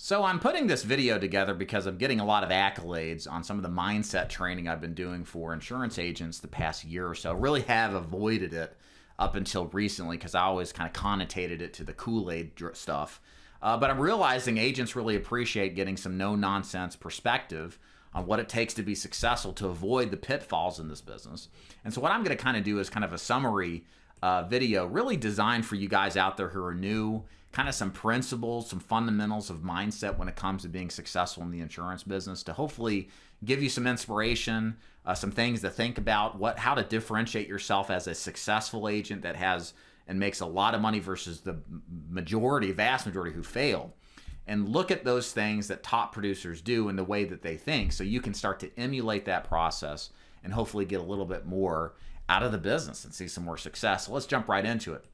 So I'm putting this video together because I'm getting a lot of accolades on some of the mindset training I've been doing for insurance agents the past year or so. Really have avoided it up until recently because I always kind of connotated it to the Kool-Aid stuff. But I'm realizing agents really appreciate getting some no-nonsense perspective on what it takes to be successful to avoid the pitfalls in this business. And so what I'm going to kind of do is kind of a summary video really designed for you guys out there who are new, kind of some principles, some fundamentals of mindset when it comes to being successful in the insurance business to hopefully give you some inspiration, some things to think about, how to differentiate yourself as a successful agent that has and makes a lot of money versus the vast majority who fail. And look at those things that top producers do and the way that they think so you can start to emulate that process and hopefully get a little bit more out of the business and see some more success. So let's jump right into it.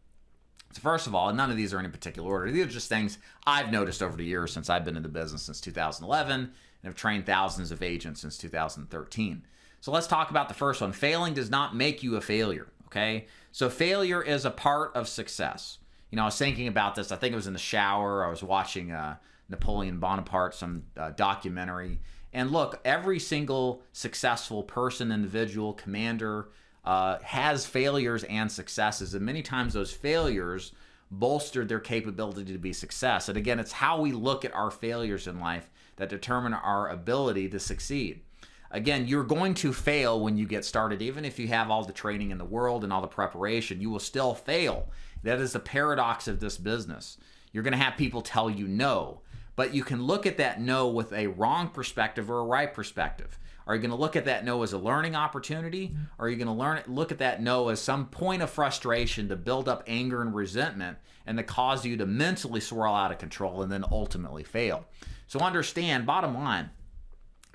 So first of all, none of these are in any particular order. These are just things I've noticed over the years since I've been in the business since 2011 and have trained thousands of agents since 2013. So let's talk about the first one. Failing does not make you a failure, okay? So failure is a part of success. You know, I was thinking about this. I think it was in the shower. I was watching Napoleon Bonaparte, some documentary. And look, every single successful person, individual, commander, has failures and successes, and many times those failures bolstered their capability to be success. And again, it's how we look at our failures in life that determine our ability to succeed. Again, you're going to fail when you get started. Even if you have all the training in the world and all the preparation, you will still fail. That is the paradox of this business. You're going to have people tell you no, but you can look at that no with a wrong perspective or a right perspective. Are you going to look at that no as a learning opportunity? Or are you going to look at that no as some point of frustration to build up anger and resentment and to cause you to mentally swirl out of control and then ultimately fail? So understand, bottom line,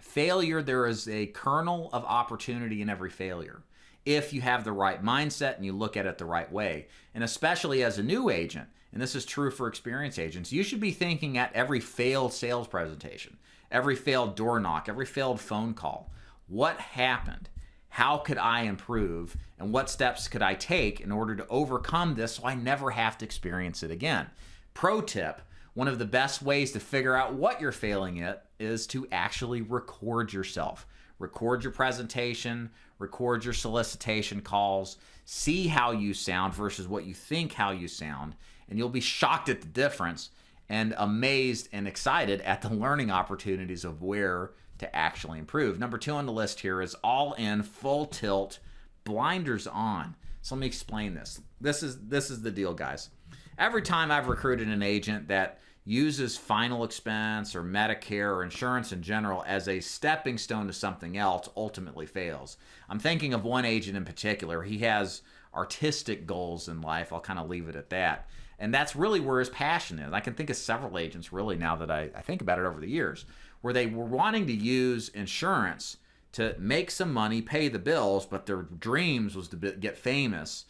failure, there is a kernel of opportunity in every failure if you have the right mindset and you look at it the right way. And especially as a new agent, and this is true for experienced agents, you should be thinking at every failed sales presentation, every failed door knock, every failed phone call. What happened? How could I improve? And what steps could I take in order to overcome this so I never have to experience it again? Pro tip, one of the best ways to figure out what you're failing at is to actually record yourself. Record your presentation, record your solicitation calls, see how you sound versus what you think how you sound, and you'll be shocked at the difference and amazed and excited at the learning opportunities of where to actually improve. Number 2 on the list here is all in, full tilt, blinders on. So let me explain this. This is the deal, guys. Every time I've recruited an agent that uses final expense or Medicare or insurance in general as a stepping stone to something else, ultimately fails. I'm thinking of one agent in particular. He has artistic goals in life. I'll kind of leave it at that. And that's really where his passion is. I can think of several agents really now that I think about it over the years, where they were wanting to use insurance to make some money, pay the bills, but their dreams was to get famous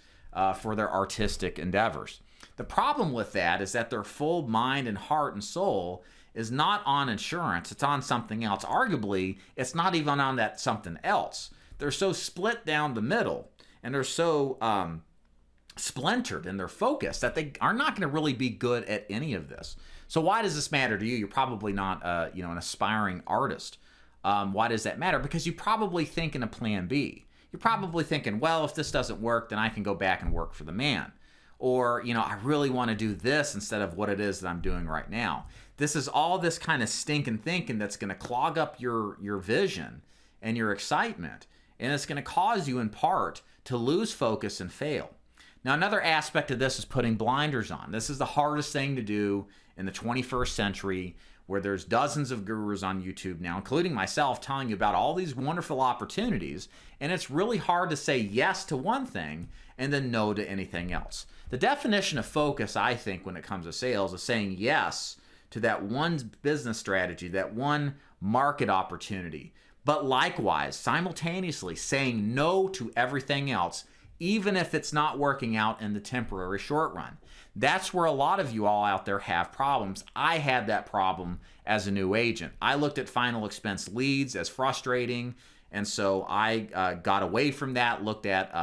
for their artistic endeavors. The problem with that is that their full mind and heart and soul is not on insurance. It's on something else. Arguably, it's not even on that something else. They're so split down the middle, and they're so splintered in their focus that they are not going to really be good at any of this. So why does this matter to you? You're probably not an aspiring artist. Why does that matter? Because you probably think in a plan B. You're probably thinking, well, if this doesn't work, then I can go back and work for the man. Or, I really want to do this instead of what it is that I'm doing right now. This is all this kind of stinking thinking that's going to clog up your vision and your excitement. And it's going to cause you in part to lose focus and fail. Now, another aspect of this is putting blinders on. This is the hardest thing to do in the 21st century, where there's dozens of gurus on YouTube now, including myself, telling you about all these wonderful opportunities. And it's really hard to say yes to one thing and then no to anything else. The definition of focus, I think, when it comes to sales is saying yes to that one business strategy, that one market opportunity, but likewise, simultaneously saying no to everything else, even if it's not working out in the temporary short run. That's where a lot of you all out there have problems. I had that problem as a new agent. I looked at final expense leads as frustrating, and so I got away from that, looked at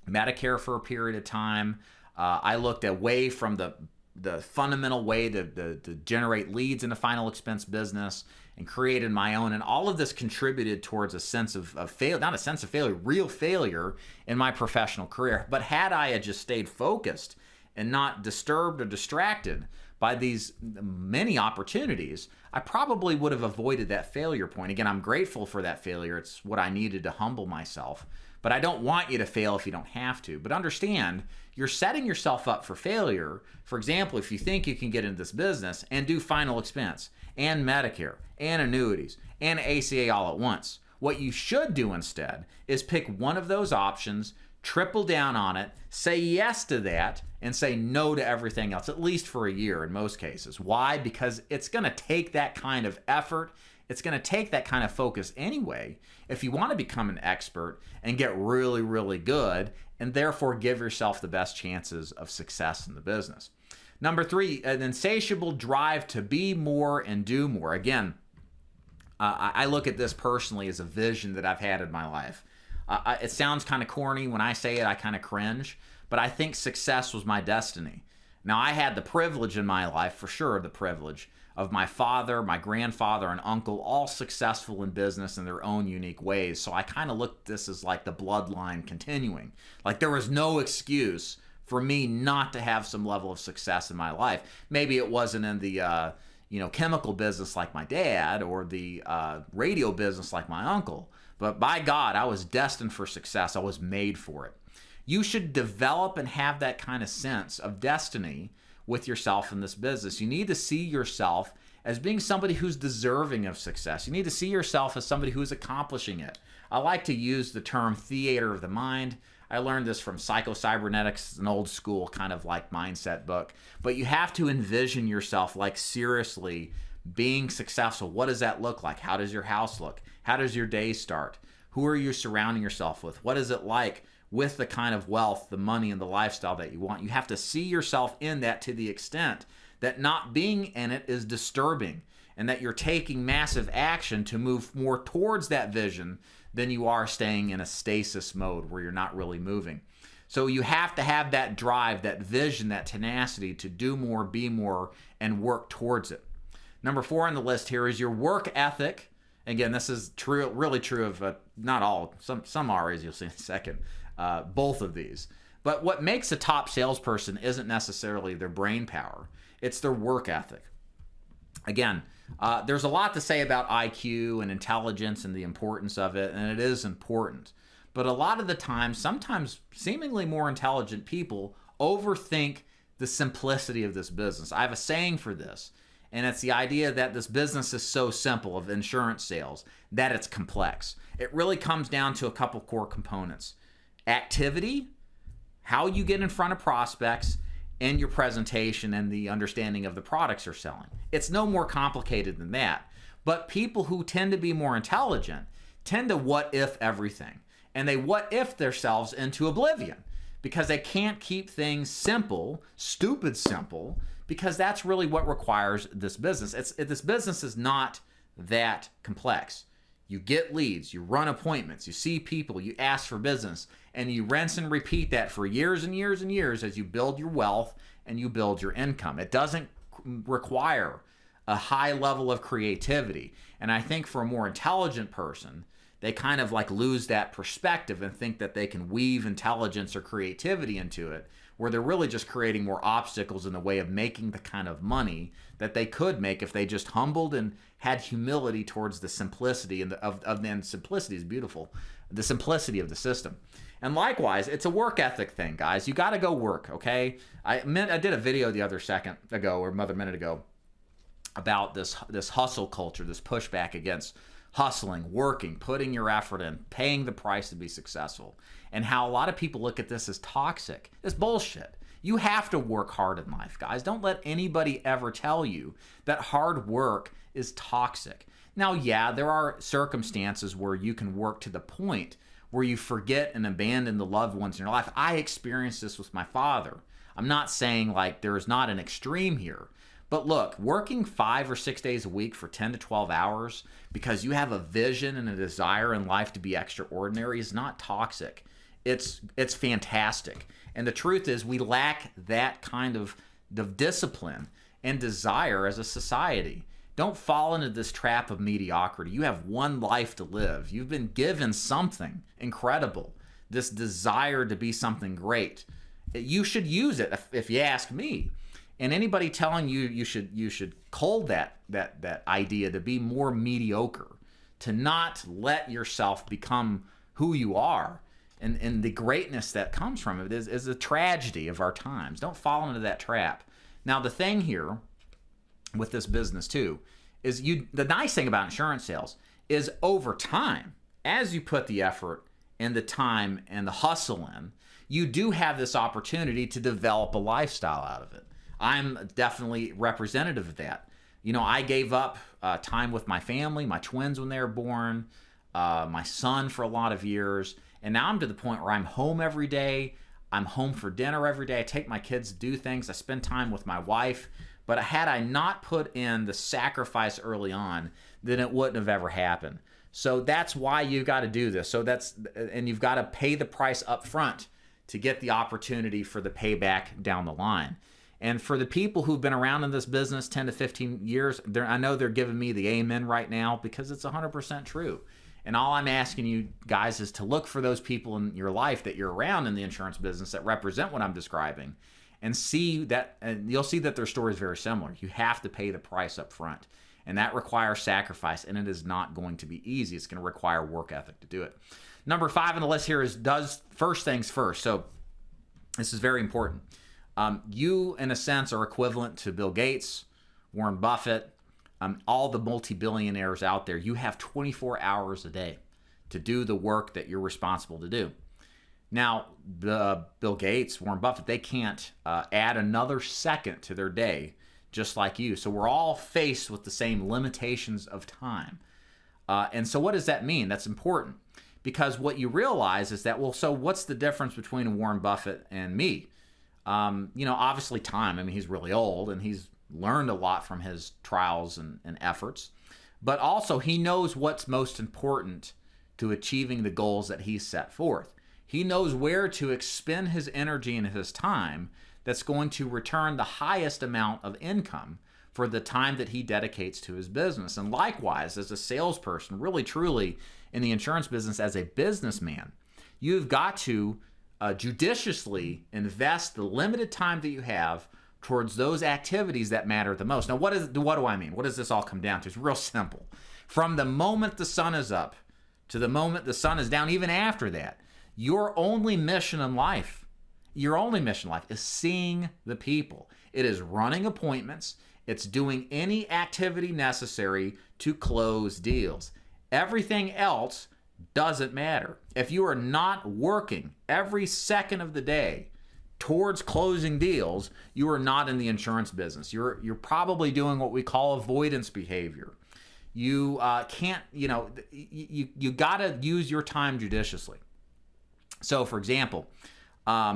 Medicare for a period of time. I looked away from the the fundamental way to generate leads in the final expense business and created my own. And all of this contributed towards a sense of failure, not a sense of failure, real failure in my professional career. But had I just stayed focused and not disturbed or distracted by these many opportunities, I probably would have avoided that failure point. Again, I'm grateful for that failure. It's what I needed to humble myself. But I don't want you to fail if you don't have to. But understand, you're setting yourself up for failure. For example, if you think you can get into this business and do final expense and Medicare and annuities and ACA all at once, what you should do instead is pick one of those options, triple down on it, say yes to that, and say no to everything else, at least for a year in most cases. Why? Because it's going to take that kind of effort. It's going to take that kind of focus anyway if you want to become an expert and get really, really good, and therefore give yourself the best chances of success in the business. Number 3, an insatiable drive to be more and do more. Again, I look at this personally as a vision that I've had in my life. It sounds kind of corny. When I say it, I kind of cringe, but I think success was my destiny. Now, I had the privilege in my life, for sure, the privilege of my father, my grandfather, and uncle, all successful in business in their own unique ways. So I kind of looked at this as like the bloodline continuing. Like there was no excuse for me not to have some level of success in my life. Maybe it wasn't in the chemical business like my dad or the radio business like my uncle. But by God, I was destined for success. I was made for it. You should develop and have that kind of sense of destiny with yourself in this business. You need to see yourself as being somebody who's deserving of success. You need to see yourself as somebody who's accomplishing it. I like to use the term theater of the mind. I learned this from Psycho-Cybernetics. It's an old school kind of like mindset book. But you have to envision yourself like seriously being successful. What does that look like? How does your house look? How does your day start? Who are you surrounding yourself with? What is it like with the kind of wealth, the money, and the lifestyle that you want? You have to see yourself in that to the extent that not being in it is disturbing and that you're taking massive action to move more towards that vision than you are staying in a stasis mode where you're not really moving. So you have to have that drive, that vision, that tenacity to do more, be more, and work towards it. Number 4 on the list here is your work ethic. Again, this is true, really true of not all, some are, as you'll see in a second, both of these. But what makes a top salesperson isn't necessarily their brain power. It's their work ethic. Again, there's a lot to say about IQ and intelligence and the importance of it, and it is important. But a lot of the time, sometimes seemingly more intelligent people overthink the simplicity of this business. I have a saying for this, and it's the idea that this business is so simple of insurance sales that it's complex. It really comes down to a couple core components. Activity, how you get in front of prospects, and your presentation and the understanding of the products you're selling. It's no more complicated than that. But people who tend to be more intelligent tend to what if everything. And they what if themselves into oblivion because they can't keep things simple, stupid simple, because that's really what requires this business. This business is not that complex. You get leads, you run appointments, you see people, you ask for business, and you rinse and repeat that for years and years and years as you build your wealth and you build your income. It doesn't require a high level of creativity. And I think for a more intelligent person, they kind of like lose that perspective and think that they can weave intelligence or creativity into it, where they're really just creating more obstacles in the way of making the kind of money that they could make if they just humbled and had humility towards the simplicity and simplicity is beautiful, the simplicity of the system. And likewise, it's a work ethic thing, guys. You got to go work, okay? I did a video the other minute ago about this hustle culture, this pushback against hustling, working, putting your effort in, paying the price to be successful, and how a lot of people look at this as toxic. It's bullshit. You have to work hard in life, guys. Don't let anybody ever tell you that hard work is toxic. Now, yeah, there are circumstances where you can work to the point where you forget and abandon the loved ones in your life. I experienced this with my father. I'm not saying like there is not an extreme here. But look, working 5 or 6 days a week for 10 to 12 hours because you have a vision and a desire in life to be extraordinary is not toxic. It's fantastic. And the truth is we lack that kind of of discipline and desire as a society. Don't fall into this trap of mediocrity. You have one life to live. You've been given something incredible, this desire to be something great. You should use it, if you ask me. And anybody telling you you should cull that idea to be more mediocre, to not let yourself become who you are, and the greatness that comes from it is a tragedy of our times. Don't fall into that trap. Now, the thing here with this business too is the nice thing about insurance sales is over time, as you put the effort and the time and the hustle in, you do have this opportunity to develop a lifestyle out of it. I'm definitely representative of that. I gave up time with my family, my twins when they were born, my son for a lot of years, and now I'm to the point where I'm home every day. I'm home for dinner every day. I take my kids to do things. I spend time with my wife. But had I not put in the sacrifice early on, then it wouldn't have ever happened. So that's why you've got to do this. And you've got to pay the price up front to get the opportunity for the payback down the line. And for the people who've been around in this business 10 to 15 years, I know they're giving me the amen right now because it's 100% true. And all I'm asking you guys is to look for those people in your life that you're around in the insurance business that represent what I'm describing, and see that, and you'll see that their story is very similar. You have to pay the price up front, and that requires sacrifice, and it is not going to be easy. It's going to require work ethic to do it. Number 5 on the list here is does first things first. So this is very important. You, in a sense, are equivalent to Bill Gates, Warren Buffett, all the multi-billionaires out there. You have 24 hours a day to do the work that you're responsible to do. Now, Bill Gates, Warren Buffett, they can't add another second to their day just like you. So we're all faced with the same limitations of time. And so what does that mean? That's important, because what you realize is that, well, so what's the difference between Warren Buffett and me? Obviously time. I mean, he's really old and he's learned a lot from his trials and efforts, but also he knows what's most important to achieving the goals that he's set forth. He knows where to expend his energy and his time that's going to return the highest amount of income for the time that he dedicates to his business. And likewise, as a salesperson, really truly in the insurance business, as a businessman, you've got to judiciously invest the limited time that you have towards those activities that matter the most. Now, what do I mean? What does this all come down to? It's real simple. From the moment the sun is up to the moment the sun is down, even after that, your only mission in life is seeing the people. It is running appointments. It's doing any activity necessary to close deals. Everything else doesn't matter. If you are not working every second of the day towards closing deals, you are not in the insurance business. You're probably doing what we call avoidance behavior. You can't, you got to use your time judiciously. So, for example,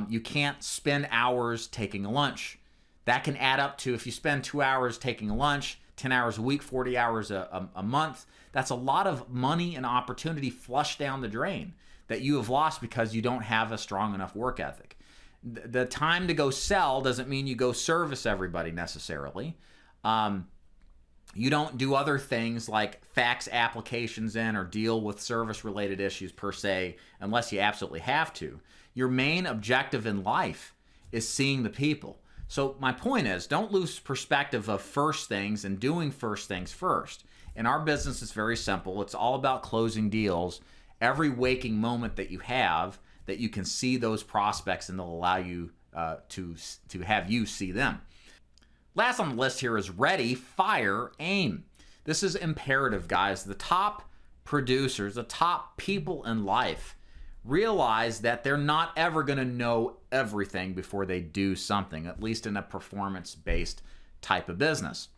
you can't spend hours taking a lunch. That can add up to, if you spend 2 hours taking a lunch, 10 hours a week, 40 hours a month, that's a lot of money and opportunity flushed down the drain that you have lost because you don't have a strong enough work ethic. The time to go sell doesn't mean you go service everybody necessarily. You don't do other things like fax applications in or deal with service-related issues per se, unless you absolutely have to. Your main objective in life is seeing the people. So my point is, don't lose perspective of first things and doing first things first. In our business, it's very simple. It's all about closing deals. Every waking moment that you have, that you can see those prospects, and they'll allow you to have you see them. Last on the list here is ready, fire, aim. This is imperative, guys. The top producers, the top people in life, realize that they're not ever going to know everything before they do something, at least in a performance-based type of business.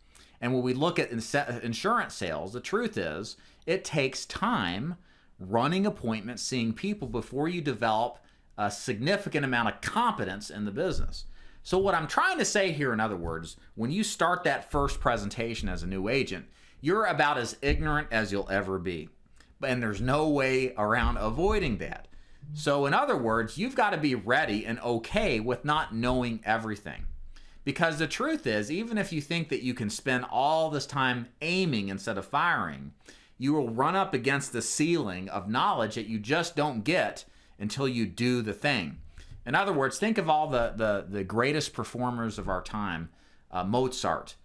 And when we look at insurance sales, the truth is it takes time running appointments, seeing people before you develop a significant amount of competence in the business. So what I'm trying to say here, in other words, when you start that first presentation as a new agent, you're about as ignorant as you'll ever be. And there's no way around avoiding that. So in other words, you've got to be ready and okay with not knowing everything. Because the truth is, even if you think that you can spend all this time aiming instead of firing, you will run up against the ceiling of knowledge that you just don't get until you do the thing. In other words, think of all the greatest performers of our time, Mozart,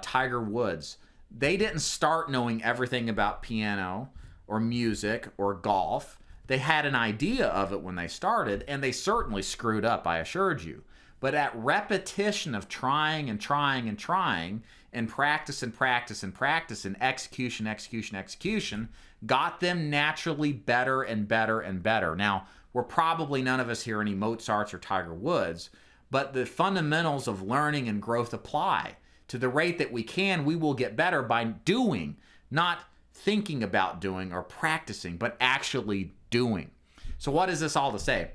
Tiger Woods. They didn't start knowing everything about piano or music or golf. They had an idea of it when they started, and they certainly screwed up, I assured you. But at repetition of trying and trying and trying, and practice and practice and practice, and execution, got them naturally better and better and better. Now, we're probably none of us here any Mozarts or Tiger Woods, but the fundamentals of learning and growth apply. To the rate that we can, we will get better by doing, not thinking about doing or practicing, but actually doing. So what is this all to say?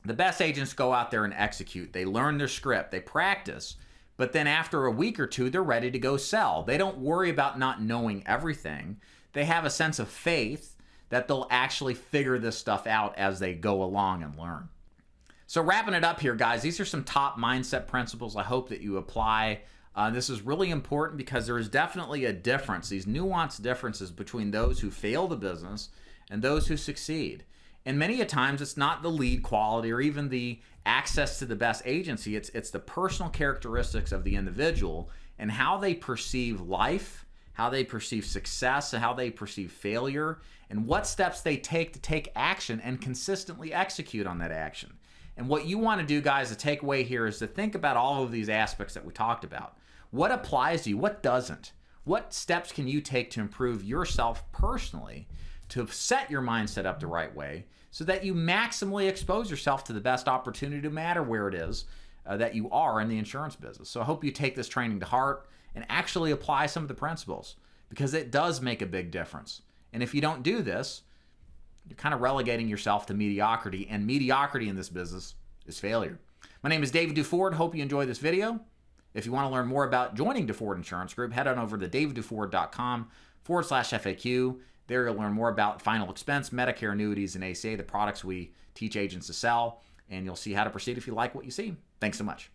The best agents go out there and execute. They learn their script, they practice, but then after a week or two, they're ready to go sell. They don't worry about not knowing everything. They have a sense of faith that they'll actually figure this stuff out as they go along and learn. So wrapping it up here, guys, these are some top mindset principles I hope that you apply. This is really important because there is definitely a difference, these nuanced differences between those who fail the business and those who succeed. And many a times it's not the lead quality or even the access to the best agency. It's the personal characteristics of the individual and how they perceive life, how they perceive success, and how they perceive failure, and what steps they take to take action and consistently execute on that action. And what you want to do, guys, the takeaway here is to think about all of these aspects that we talked about. What applies to you? What doesn't? What steps can you take to improve yourself personally, to set your mindset up the right way so that you maximally expose yourself to the best opportunity, no matter where it is that you are in the insurance business. So I hope you take this training to heart and actually apply some of the principles, because it does make a big difference. And if you don't do this, you're kind of relegating yourself to mediocrity, and mediocrity in this business is failure. My name is David Duford. Hope you enjoyed this video. If you want to learn more about joining Duford Insurance Group, head on over to davidduford.com/FAQ. There you'll learn more about final expense, Medicare annuities, and ACA, the products we teach agents to sell, and you'll see how to proceed if you like what you see. Thanks so much.